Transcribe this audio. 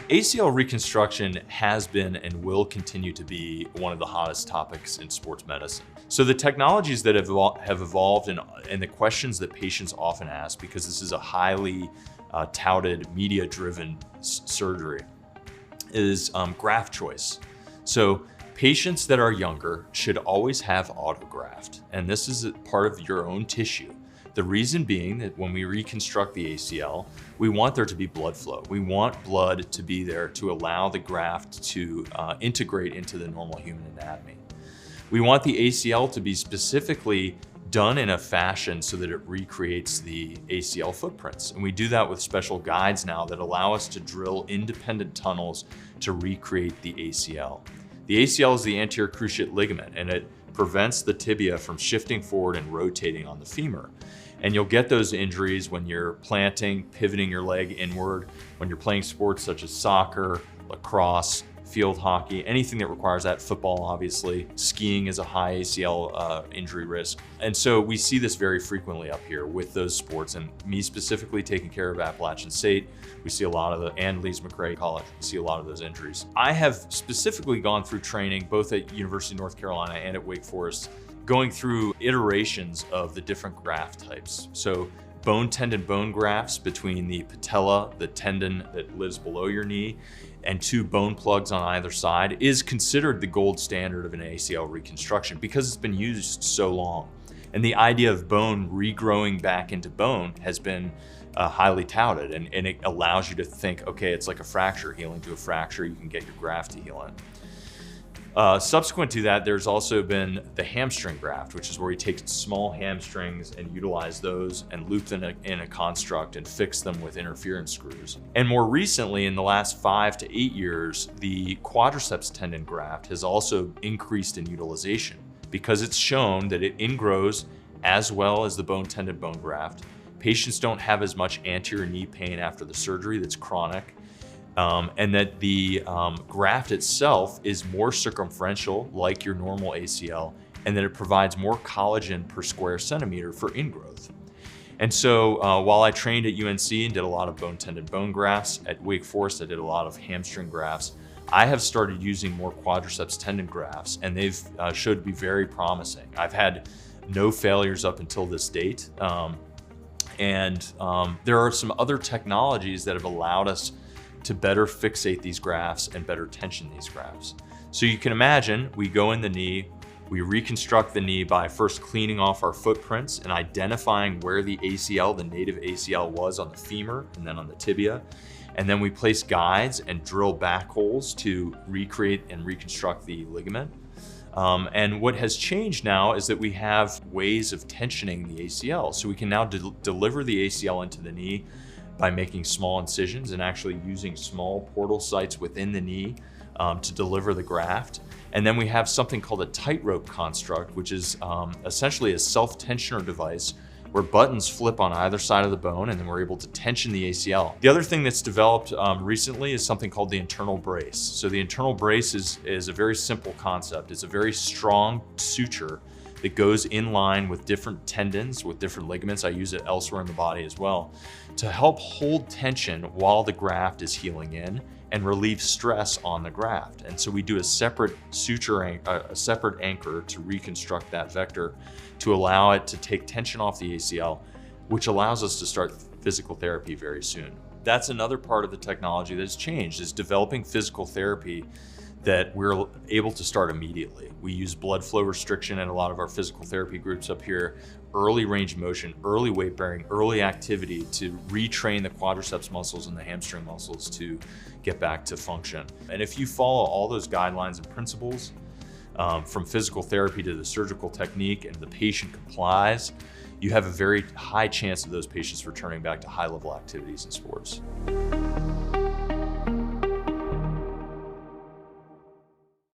ACL reconstruction has been and will continue to be one of the hottest topics in sports medicine. So the technologies that have evolved and the questions that patients often ask, because this is a highly touted, media-driven surgery, is graft choice. So patients that are younger should always have autograft, and this is a part of your own tissue. The reason being that when we reconstruct the ACL, we want there to be blood flow. We want blood to be there to allow the graft to integrate into the normal human anatomy. We want the ACL to be specifically done in a fashion so that it recreates the ACL footprints. And we do that with special guides now that allow us to drill independent tunnels to recreate the ACL. The ACL is the anterior cruciate ligament, and it prevents the tibia from shifting forward and rotating on the femur. And you'll get those injuries when you're planting, pivoting your leg inward, when you're playing sports such as soccer, lacrosse, field hockey, anything that requires that, football obviously, skiing is a high ACL injury risk. And so we see this very frequently up here with those sports, and me specifically taking care of Appalachian State, we see a lot of and Leeds-McRae College, we see a lot of those injuries. I have specifically gone through training both at University of North Carolina and at Wake Forest, going through iterations of the different graft types. So bone tendon bone grafts between the patella, the tendon that lives below your knee, and two bone plugs on either side is considered the gold standard of an ACL reconstruction because it's been used so long. And the idea of bone regrowing back into bone has been highly touted, and it allows you to think, okay, it's like a fracture healing to a fracture, you can get your graft to heal in. Subsequent to that, there's also been the hamstring graft, which is where you take small hamstrings and utilize those and loop them in a construct and fix them with interference screws. And more recently, in the last 5 to 8 years, the quadriceps tendon graft has also increased in utilization because it's shown that it ingrows as well as the bone tendon bone graft. Patients don't have as much anterior knee pain after the surgery that's chronic. And that the graft itself is more circumferential, like your normal ACL, and that it provides more collagen per square centimeter for ingrowth. And so while I trained at UNC and did a lot of bone tendon bone grafts, at Wake Forest I did a lot of hamstring grafts, I have started using more quadriceps tendon grafts, and they've showed to be very promising. I've had no failures up until this date. And there are some other technologies that have allowed us to better fixate these grafts and better tension these grafts. So you can imagine we go in the knee, we reconstruct the knee by first cleaning off our footprints and identifying where the ACL, the native ACL, was on the femur and then on the tibia. And then we place guides and drill back holes to recreate and reconstruct the ligament. And what has changed now is that we have ways of tensioning the ACL. So we can now deliver the ACL into the knee by making small incisions and actually using small portal sites within the knee to deliver the graft. And then we have something called a tightrope construct, which is essentially a self-tensioner device where buttons flip on either side of the bone, and then we're able to tension the ACL. The other thing that's developed recently is something called the internal brace. So the internal brace is a very simple concept. It's a very strong suture that goes in line with different tendons, with different ligaments. I use it elsewhere in the body as well, to help hold tension while the graft is healing in and relieve stress on the graft. And so we do a separate suture, a separate anchor to reconstruct that vector to allow it to take tension off the ACL, which allows us to start physical therapy very soon. That's another part of the technology that has changed, is developing physical therapy that we're able to start immediately. We use blood flow restriction in a lot of our physical therapy groups up here, early range of motion, early weight bearing, early activity to retrain the quadriceps muscles and the hamstring muscles to get back to function. And if you follow all those guidelines and principles, from physical therapy to the surgical technique, and the patient complies, you have a very high chance of those patients returning back to high level activities in sports.